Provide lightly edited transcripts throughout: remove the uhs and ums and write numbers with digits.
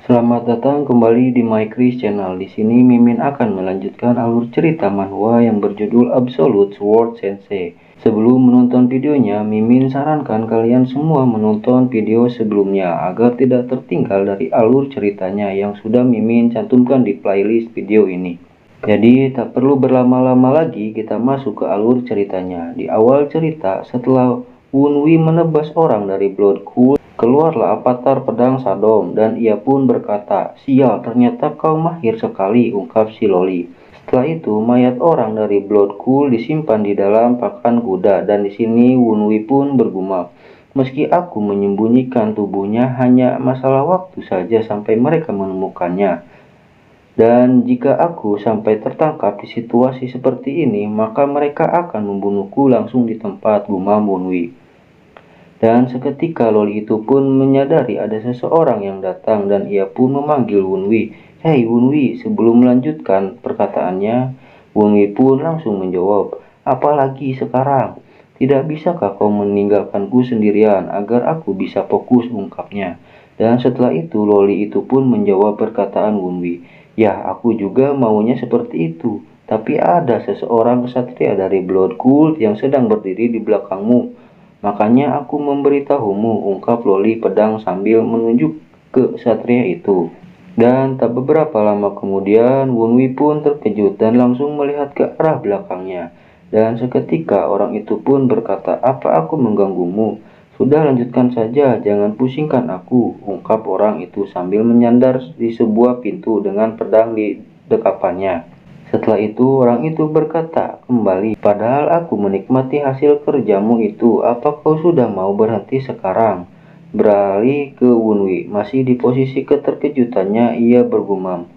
Selamat datang kembali di My Chris Channel. Di sini Mimin akan melanjutkan alur cerita manhwa yang berjudul Absolute Sword Sensei. Sebelum menonton videonya, Mimin sarankan kalian semua menonton video sebelumnya agar tidak tertinggal dari alur ceritanya yang sudah Mimin cantumkan di playlist video ini. Jadi tak perlu berlama-lama lagi, kita masuk ke alur ceritanya. Di awal cerita, setelah Wunwi menebas orang dari Blood Cult, keluarlah avatar pedang Sadom dan ia pun berkata, "Sial, ternyata kau mahir sekali," ungkap si Loli. Setelah itu, mayat orang dari Blood Cult disimpan di dalam pakan kuda dan di sini Wunwi pun bergumam, "Meski aku menyembunyikan tubuhnya, hanya masalah waktu saja sampai mereka menemukannya. Dan jika aku sampai tertangkap di situasi seperti ini, maka mereka akan membunuhku langsung di tempat," gumam Wunwi. Dan seketika Loli itu pun menyadari ada seseorang yang datang dan ia pun memanggil Wunwi. "Hei Wunwi," sebelum melanjutkan perkataannya, Wunwi pun langsung menjawab, "Apalagi sekarang? Tidak bisakah kau meninggalkanku sendirian agar aku bisa fokus," ungkapnya. Dan setelah itu Loli itu pun menjawab perkataan Wunwi, "Ya, aku juga maunya seperti itu. Tapi ada seseorang kesatria dari Blood Cult yang sedang berdiri di belakangmu. Makanya aku memberitahumu," ungkap Loli pedang sambil menunjuk ke satria itu. Dan tak beberapa lama kemudian, Wunwi pun terkejut dan langsung melihat ke arah belakangnya. Dan seketika orang itu pun berkata, "Apa aku mengganggumu? Sudah, lanjutkan saja, jangan pusingkan aku," ungkap orang itu sambil menyandar di sebuah pintu dengan pedang di dekapannya. Setelah itu orang itu berkata kembali, "Padahal aku menikmati hasil kerjamu itu, apa kau sudah mau berhenti sekarang?" Beralih ke Wunwi, masih di posisi keterkejutannya ia bergumam,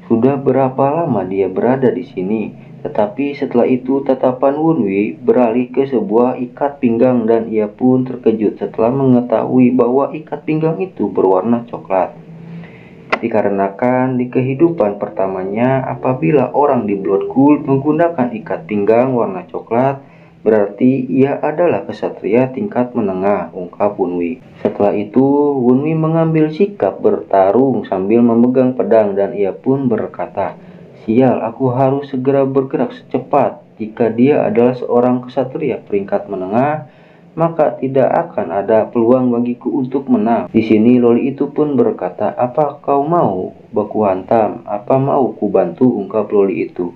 sudah berapa lama dia berada di sini. Tetapi setelah itu tatapan Wunwi beralih ke sebuah ikat pinggang dan ia pun terkejut setelah mengetahui bahwa ikat pinggang itu berwarna coklat. Dikarenakan di kehidupan pertamanya apabila orang di Blood Cult menggunakan ikat pinggang warna coklat, berarti ia adalah kesatria tingkat menengah, ungkap Wunwi. Setelah itu Wunwi mengambil sikap bertarung sambil memegang pedang dan ia pun berkata, "Sial, aku harus segera bergerak secepat. Jika dia adalah seorang kesatria peringkat menengah, maka tidak akan ada peluang bagiku untuk menang." Di sini Loli itu pun berkata, "Apa kau mau baku hantam? Apa mau ku bantu?" ungkap Loli itu.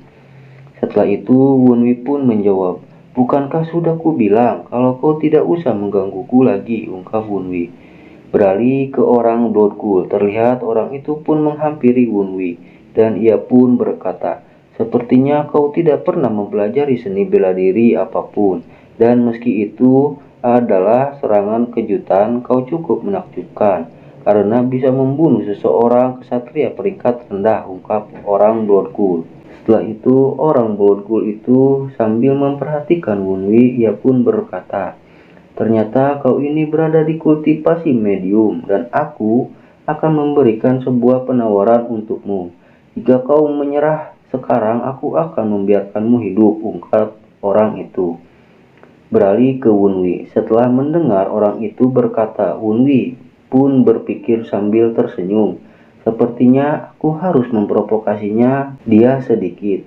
Setelah itu Wunwi pun menjawab, "Bukankah sudah ku bilang kalau kau tidak usah menggangguku lagi?" ungkap Wunwi. Beralih ke orang Blood Cult, terlihat orang itu pun menghampiri Wunwi dan ia pun berkata, "Sepertinya kau tidak pernah mempelajari seni bela diri apapun. Dan meski itu adalah serangan kejutan, kau cukup menakjubkan karena bisa membunuh seseorang kesatria peringkat rendah," ungkap orang Blood Cult. Setelah itu orang Blood Cult itu sambil memperhatikan Wunwi, ia pun berkata, "Ternyata kau ini berada di kultivasi medium dan aku akan memberikan sebuah penawaran untukmu. Jika kau menyerah sekarang, aku akan membiarkanmu hidup," ungkap orang itu. Beralih ke Wunwi. Setelah mendengar orang itu berkata, Wunwi pun berpikir sambil tersenyum, "Sepertinya aku harus memprovokasinya dia sedikit."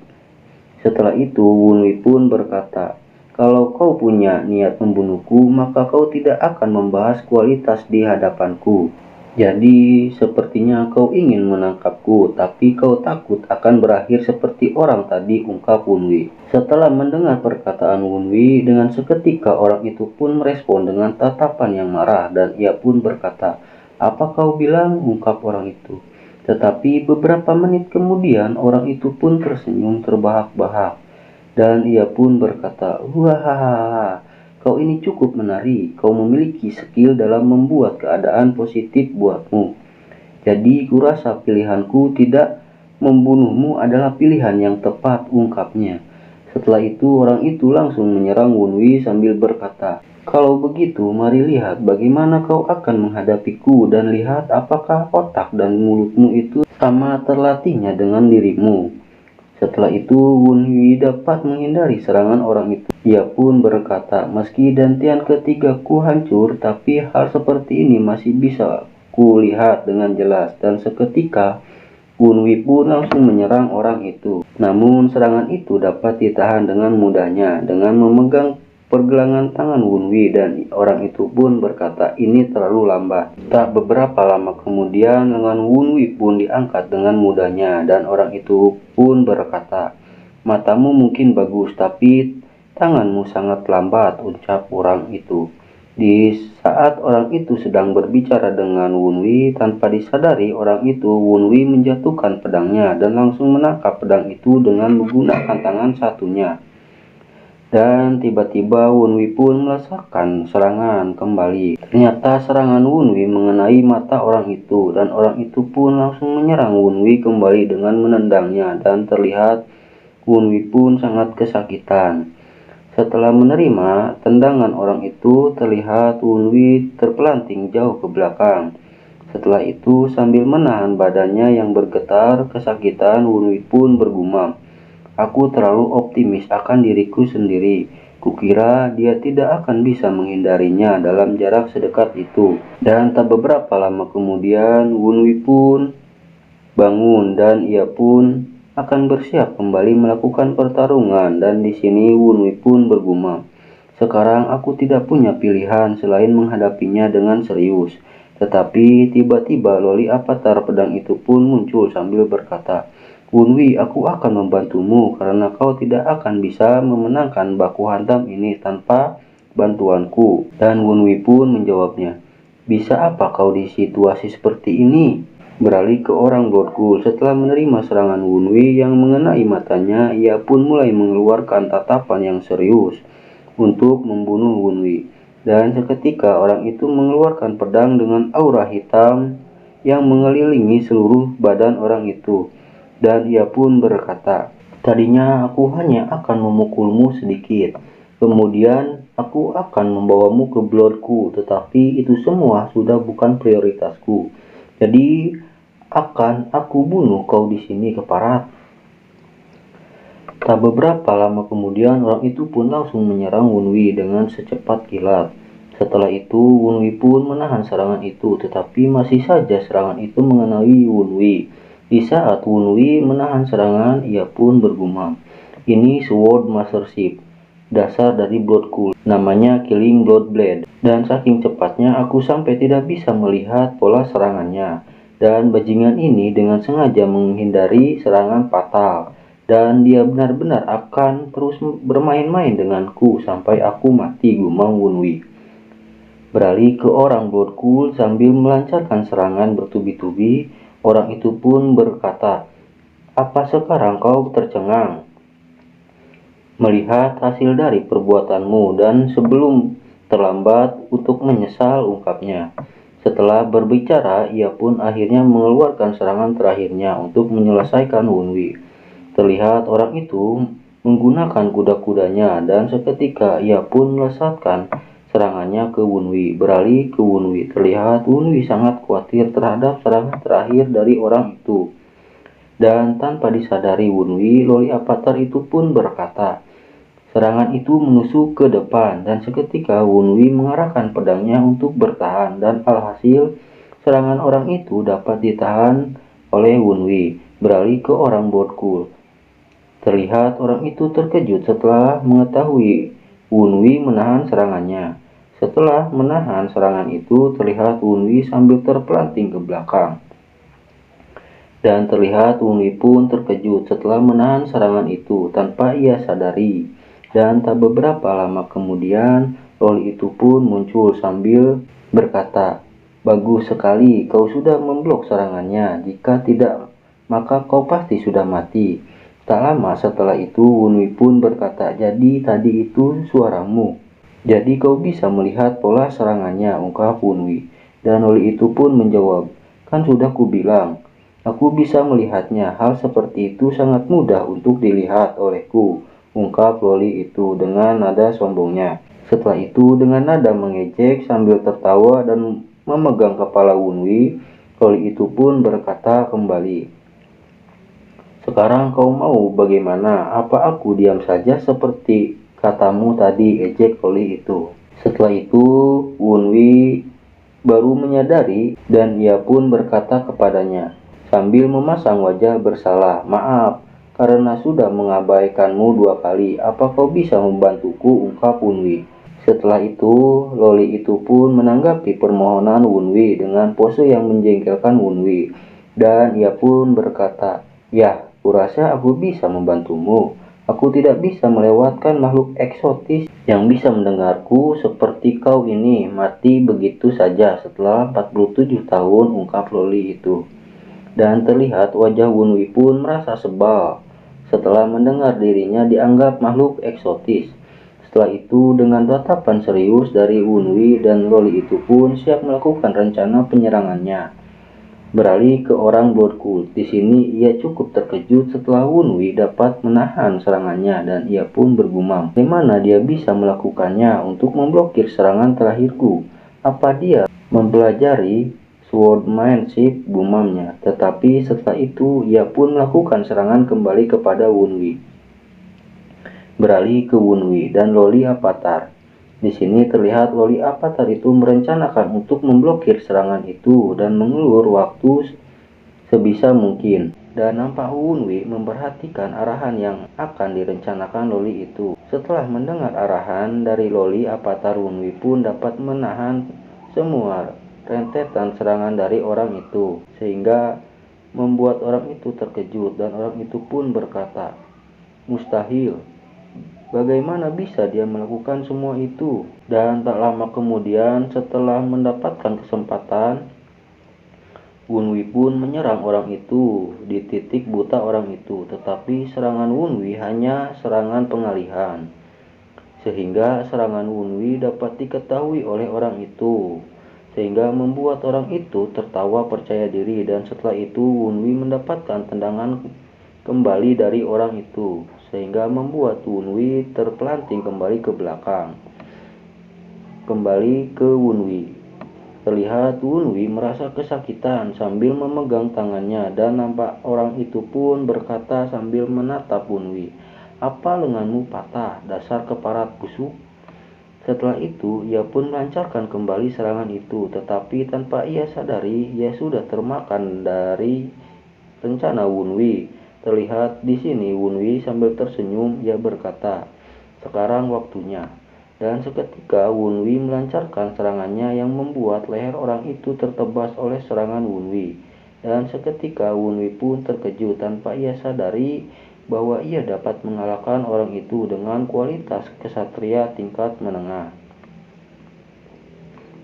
Setelah itu Wunwi pun berkata, "Kalau kau punya niat membunuhku, maka kau tidak akan membahas kualitas di hadapanku. Jadi sepertinya kau ingin menangkapku, tapi kau takut akan berakhir seperti orang tadi," ungkap Wunwi. Setelah mendengar perkataan Wunwi, dengan seketika orang itu pun merespon dengan tatapan yang marah dan ia pun berkata, "Apa kau bilang?" ungkap orang itu. Tetapi beberapa menit kemudian orang itu pun tersenyum terbahak-bahak dan ia pun berkata, "Wahahaha, kau ini cukup menarik. Kau memiliki skill dalam membuat keadaan positif buatmu. Jadi kurasa pilihanku tidak membunuhmu adalah pilihan yang tepat," ungkapnya. Setelah itu orang itu langsung menyerang Wunwi sambil berkata, "Kalau begitu mari lihat bagaimana kau akan menghadapiku dan lihat apakah otak dan mulutmu itu sama terlatihnya dengan dirimu." Setelah itu Wunwi dapat menghindari serangan orang itu. Ia pun berkata, "Meski dantian ketigaku hancur, tapi hal seperti ini masih bisa kulihat dengan jelas dan seketika Wunwi pun langsung menyerang orang itu. Namun serangan itu dapat ditahan dengan mudahnya dengan memegang pergelangan tangan Wunwi dan orang itu pun berkata ini terlalu lambat. Tak beberapa lama kemudian lengan Wunwi pun diangkat dengan mudahnya dan orang itu pun berkata, matamu mungkin bagus tapi tanganmu sangat lambat, ucap orang itu. Di saat orang itu sedang berbicara dengan Wunwi, tanpa disadari orang itu, Wunwi menjatuhkan pedangnya dan langsung menangkap pedang itu dengan menggunakan tangan satunya. Dan tiba-tiba Wunwi pun merasakan serangan kembali. Ternyata serangan Wunwi mengenai mata orang itu dan orang itu pun langsung menyerang Wunwi kembali dengan menendangnya dan terlihat Wunwi pun sangat kesakitan. Setelah menerima tendangan orang itu, terlihat Wunwi terpelanting jauh ke belakang. Setelah itu, sambil menahan badannya yang bergetar kesakitan, Wunwi pun bergumam, aku terlalu optimis akan diriku sendiri. Kukira dia tidak akan bisa menghindarinya dalam jarak sedekat itu. Dan tak beberapa lama kemudian, Wunwi pun bangun dan ia pun akan bersiap kembali melakukan pertarungan dan di sini Wunwi pun bergumam, sekarang aku tidak punya pilihan selain menghadapinya dengan serius. Tetapi tiba-tiba Loli Avatar pedang itu pun muncul sambil berkata, Wunwi, aku akan membantumu karena kau tidak akan bisa memenangkan baku hantam ini tanpa bantuanku. Dan Wunwi pun menjawabnya, bisa apa kau di situasi seperti ini? Beralih ke orang Blood Ghoul. Setelah menerima serangan Wunwi yang mengenai matanya, ia pun mulai mengeluarkan tatapan yang serius untuk membunuh Wunwi. Dan seketika orang itu mengeluarkan pedang dengan aura hitam yang mengelilingi seluruh badan orang itu. Dan ia pun berkata, tadinya aku hanya akan memukulmu sedikit. Kemudian aku akan membawamu ke Blood Ghoul, tetapi itu semua sudah bukan prioritasku. Jadi akan aku bunuh kau di sini keparat. Tak beberapa lama kemudian orang itu pun langsung menyerang Wunwi dengan secepat kilat. Setelah itu Wunwi pun menahan serangan itu, tetapi masih saja serangan itu mengenai Wunwi. Di saat Wunwi menahan serangan, ia pun bergumam, ini Sword Mastership, dasar dari Blood Ghoul, namanya Killing Blood Blade. Dan saking cepatnya aku sampai tidak bisa melihat pola serangannya. Dan bajingan ini dengan sengaja menghindari serangan fatal. Dan dia benar-benar akan terus bermain-main denganku sampai aku mati, gumam Wunwi. Beralih ke orang Blood Ghoul sambil melancarkan serangan bertubi-tubi, orang itu pun berkata, apa sekarang kau tercengang melihat hasil dari perbuatanmu dan sebelum terlambat untuk menyesal, ungkapnya. Setelah berbicara, ia pun akhirnya mengeluarkan serangan terakhirnya untuk menyelesaikan Wunwi. Terlihat orang itu menggunakan kuda-kudanya dan seketika ia pun melesatkan serangannya ke Wunwi. Beralih ke Wunwi, terlihat Wunwi sangat khawatir terhadap serangan terakhir dari orang itu. Dan tanpa disadari Wunwi, Loli Avatar itu pun berkata, serangan itu menusuk ke depan dan seketika Wunwi mengarahkan pedangnya untuk bertahan dan alhasil serangan orang itu dapat ditahan oleh Wunwi. Beralih ke orang Blood Ghoul. Terlihat orang itu terkejut setelah mengetahui Wunwi menahan serangannya. Setelah menahan serangan itu, terlihat Wunwi sambil terpelanting ke belakang. Dan terlihat Wunwi pun terkejut setelah menahan serangan itu tanpa ia sadari. Dan tak beberapa lama kemudian, Loli itu pun muncul sambil berkata, bagus sekali, kau sudah memblok serangannya. Jika tidak, maka kau pasti sudah mati. Tak lama setelah itu, Wunwi pun berkata, jadi tadi itu suaramu. Jadi kau bisa melihat pola serangannya, ungkap Wunwi. Dan Loli itu pun menjawab, kan sudah kubilang, aku bisa melihatnya. Hal seperti itu sangat mudah untuk dilihat olehku, ungkap Loli itu dengan nada sombongnya. Setelah itu dengan nada mengejek sambil tertawa dan memegang kepala Wunwi, Loli itu pun berkata kembali, sekarang kau mau bagaimana? Apa aku diam saja seperti katamu tadi, ejek Loli itu. Setelah itu Wunwi baru menyadari dan ia pun berkata kepadanya sambil memasang wajah bersalah, "Maaf, karena sudah mengabaikanmu 2 kali. Apa kau bisa membantuku?" ungkap Wunwi. Setelah itu, loli itu pun menanggapi permohonan Wunwi dengan pose yang menjengkelkan Wunwi, dan ia pun berkata, "Ya, kurasa aku bisa membantumu. Aku tidak bisa melewatkan makhluk eksotis yang bisa mendengarku seperti kau ini mati begitu saja setelah 47 tahun," ungkap loli itu. Dan terlihat wajah Wunwi pun merasa sebal setelah mendengar dirinya dianggap makhluk eksotis. Setelah itu, dengan tatapan serius dari Wunwi dan loli itu pun siap melakukan rencana penyerangannya. Beralih ke orang Blood Cult. Di sini ia cukup terkejut setelah Wunwi dapat menahan serangannya dan ia pun bergumam, "Bagaimana dia bisa melakukannya untuk memblokir serangan terakhirku? Apa dia mempelajari swordmanship?" gumamnya. Tetapi setelah itu ia pun melakukan serangan kembali kepada Wunwi. Beralih ke Wunwi dan loli Avatar. Di sini terlihat loli Avatar itu merencanakan untuk memblokir serangan itu dan mengulur waktu sebisa mungkin. Dan nampak Wunwi memperhatikan arahan yang akan direncanakan loli itu. Setelah mendengar arahan dari loli Avatar, Wunwi pun dapat menahan semua rentetan serangan dari orang itu, sehingga membuat orang itu terkejut dan orang itu pun berkata, "Mustahil. Bagaimana bisa dia melakukan semua itu?" Dan tak lama kemudian, setelah mendapatkan kesempatan, Wunwi pun menyerang orang itu di titik buta orang itu. Tetapi serangan Wunwi hanya serangan pengalihan, sehingga serangan Wunwi dapat diketahui oleh orang itu, sehingga membuat orang itu tertawa percaya diri. Dan setelah itu Wunwi mendapatkan tendangan kembali dari orang itu, sehingga membuat Wunwi terpelanting kembali ke belakang. Kembali ke Wunwi. Terlihat Wunwi merasa kesakitan sambil memegang tangannya, dan nampak orang itu pun berkata sambil menatap Wunwi, "Apa lenganmu patah, dasar keparat busuk?" Setelah itu ia pun melancarkan kembali serangan itu, tetapi tanpa ia sadari ia sudah termakan dari rencana Wunwi. Terlihat di sini Wunwi sambil tersenyum, ia berkata, "Sekarang waktunya." Dan seketika Wunwi melancarkan serangannya yang membuat leher orang itu tertebas oleh serangan Wunwi. Dan seketika Wunwi pun terkejut tanpa ia sadari bahwa ia dapat mengalahkan orang itu dengan kualitas kesatria tingkat menengah.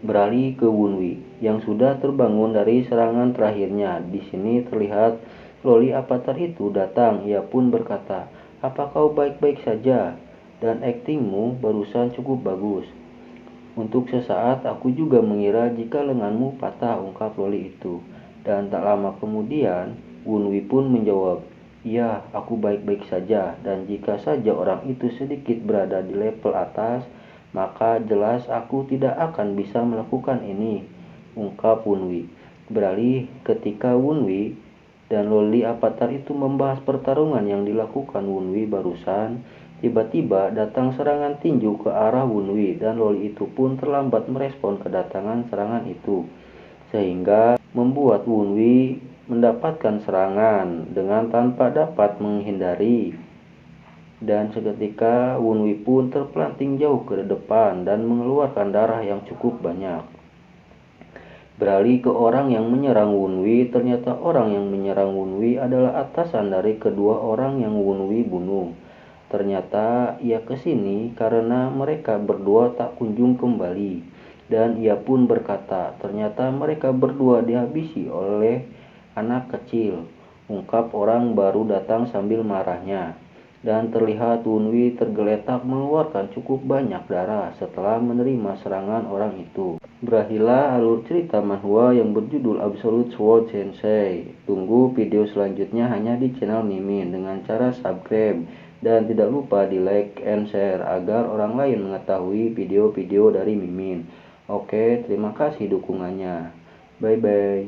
Beralih ke Wunwi yang sudah terbangun dari serangan terakhirnya. Di sini terlihat loli Avatar itu datang. Ia pun berkata, "Apa kau baik-baik saja? Dan aktingmu barusan cukup bagus. Untuk sesaat aku juga mengira jika lenganmu patah," ungkap loli itu. Dan tak lama kemudian Wunwi pun menjawab, "Iya, aku baik-baik saja. Dan jika saja orang itu sedikit berada di level atas, maka jelas aku tidak akan bisa melakukan ini," ungkap Wunwi. Beralih ketika Wunwi dan loli Avatar itu membahas pertarungan yang dilakukan Wunwi barusan, tiba-tiba datang serangan tinju ke arah Wunwi, dan loli itu pun terlambat merespon kedatangan serangan itu, sehingga membuat Wunwi mendapatkan serangan dengan tanpa dapat menghindari. Dan seketika Wunwi pun terpelanting jauh ke depan dan mengeluarkan darah yang cukup banyak. Beralih ke orang yang menyerang Wunwi. Ternyata orang yang menyerang Wunwi adalah atasan dari kedua orang yang Wunwi bunuh. Ternyata ia kesini karena mereka berdua tak kunjung kembali. Dan ia pun berkata, "Ternyata mereka berdua dihabisi oleh anak kecil," ungkap orang baru datang sambil marahnya. Dan terlihat Wunwi tergeletak mengeluarkan cukup banyak darah setelah menerima serangan orang itu. Berakhirlah alur cerita manhwa yang berjudul Absolute Sword Sensei. Tunggu video selanjutnya hanya di channel Mimin dengan cara subscribe. Dan tidak lupa di like and share agar orang lain mengetahui video-video dari Mimin. Oke, terima kasih dukungannya. Bye bye.